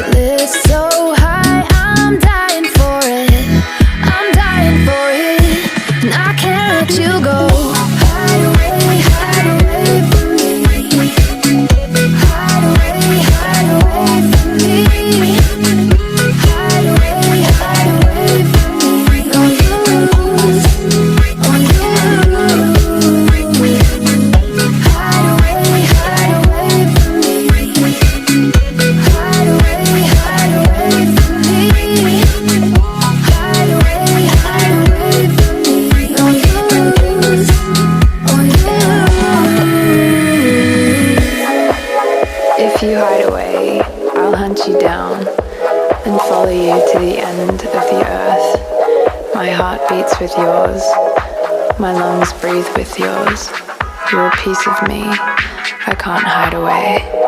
bucket list so high, I'm dying for it. I'm dying for it, and I can't let you go. Hide away from me. Hide away from me. Hide away from me. On you, on you. Hide away from me. Hide away from me. Hide away from me. On you, on you. If you hide away, I'll hunt you down and follow you to the end of the earth. My heart beats with yours, my lungs breathe with yours. You're a piece of me, I can't hide away.